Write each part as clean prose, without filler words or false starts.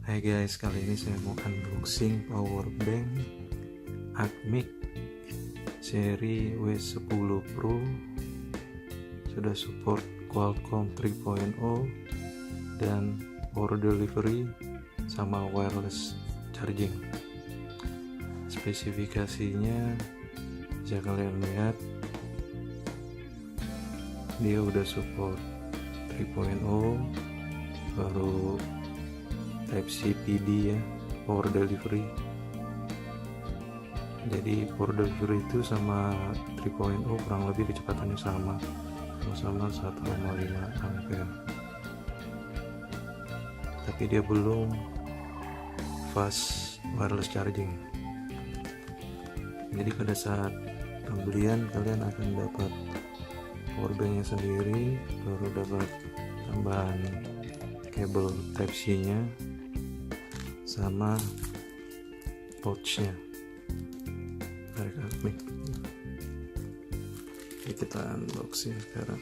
Hai guys, kali ini saya mau unboxing powerbank Acmic seri W10 Pro. Sudah support Qualcomm 3.0 dan power delivery sama wireless charging. Spesifikasinya bisa kalian lihat, dia udah support 3.0, baru Type C PD ya, power delivery. Jadi power delivery itu sama 3.0 kurang lebih kecepatannya sama 1,5 ampere. Tapi dia belum fast wireless charging. Jadi pada saat pembelian kalian akan dapat powerbanknya sendiri, baru dapat tambahan kabel Type C nya sama pouchnya dari Acmic. Jadi kita unboxing sekarang.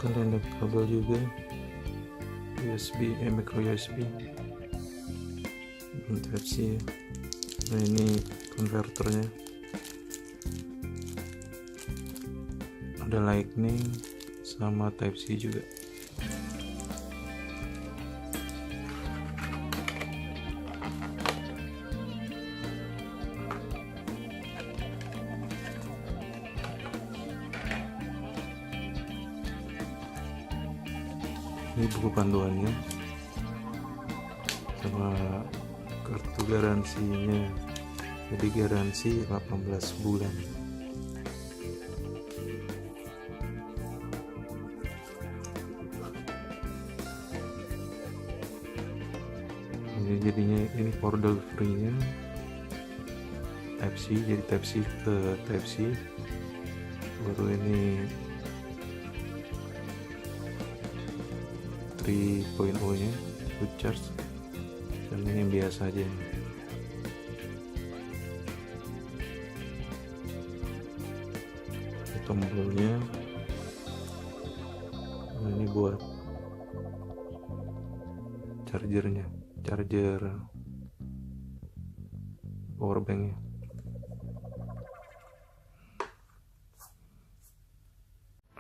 Kalian ada kabel juga, USB, micro USB, Type C. Nah ini konverternya, ada lightning sama Type C juga. Ini buku panduannya sama kartu garansinya, jadi garansi 18 bulan. Ini jadinya ini power delivery-nya Type C, jadi Type C ke Type C. Baru ini 3.0 nya quick charge, dan ini yang biasa aja. Tombolnya ini buat chargernya, charger powerbanknya.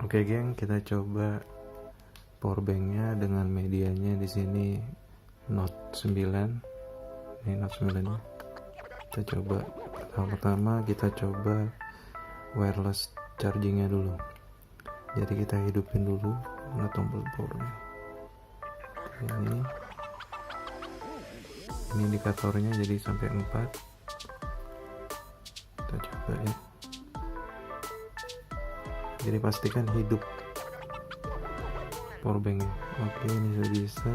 Oke geng, kita coba powerbanknya dengan medianya. Di sini Note 9. Ini Note 9 nya. Kita coba pertama kita coba wireless chargingnya dulu. Jadi kita hidupin dulu tombol powernya. Ini indikatornya, jadi sampai 4. Kita coba ya. Jadi pastikan hidup powerbanknya. Oke, ini sudah bisa.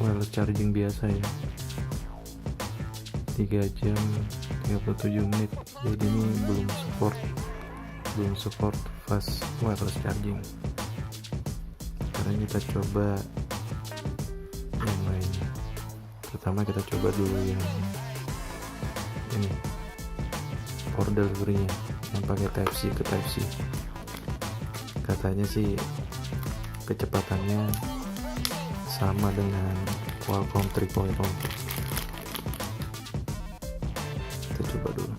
Wireless charging biasa ya, 3 jam 37 menit. Jadi ini belum support fast wireless charging. Sekarang kita coba yang lainnya. Pertama kita coba dulu yang ini, power delivery-nya yang pakai Type C ke Type C. Katanya sih kecepatannya sama dengan Qualcomm 3.0. Kita coba dulu.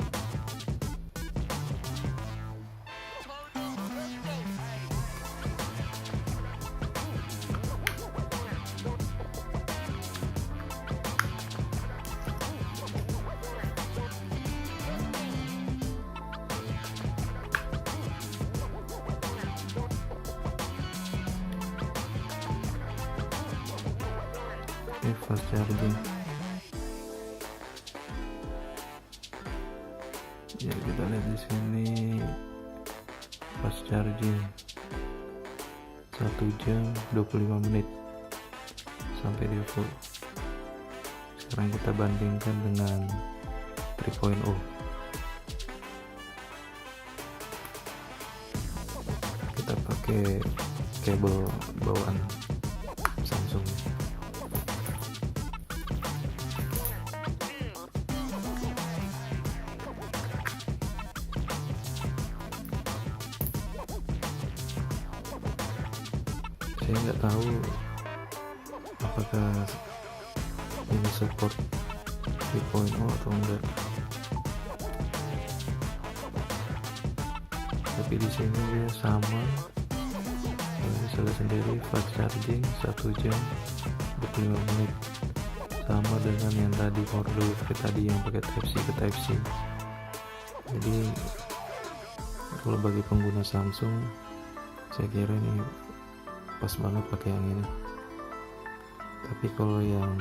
Fast charging. Ya kita lihat di sini fast charging 1 jam 25 menit sampai dia full. Sekarang kita bandingkan dengan 3.0. Kita pakai kabel bawaan Samsung. Saya nggak tahu apakah ini support 3.0 atau enggak, tapi di sini dia sama. Bisa lihat sendiri fast charging 1 jam 25 menit, sama dengan yang tadi power delivery tadi yang pakai Type C ke Type C. Jadi kalau bagi pengguna Samsung, saya kira ini pas banget pakai yang ini. Tapi kalau yang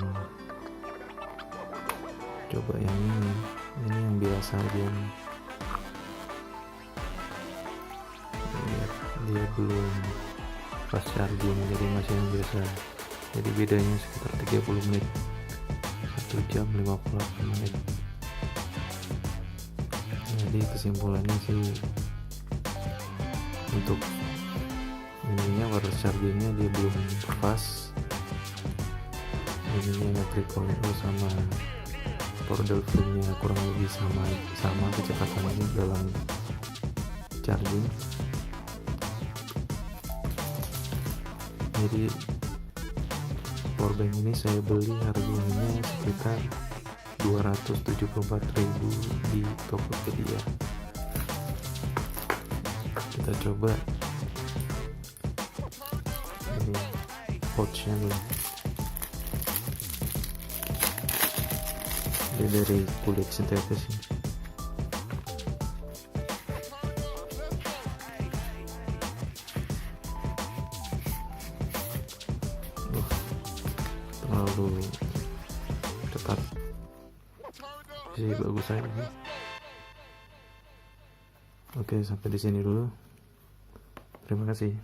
coba yang ini yang biasa aja nih. Lihat, dia belum fast charging, jadi masih yang biasa. Jadi bedanya sekitar 30 menit, 1 jam 58 menit. Jadi kesimpulannya sih, untuk ininya wireless chargingnya dia belum fast. Ininya 3.0 sama power delivery-nya kurang lebih sama kecepatannya dalam charging. Jadi powerbank ini saya beli harganya sekitar 274.000 di Tokopedia. Kita coba ini pouchnya dulu. Dia dari kulit sintetis ini. Terlalu cepat sih, bagus aja. Oke, sampai di sini dulu. Terima kasih.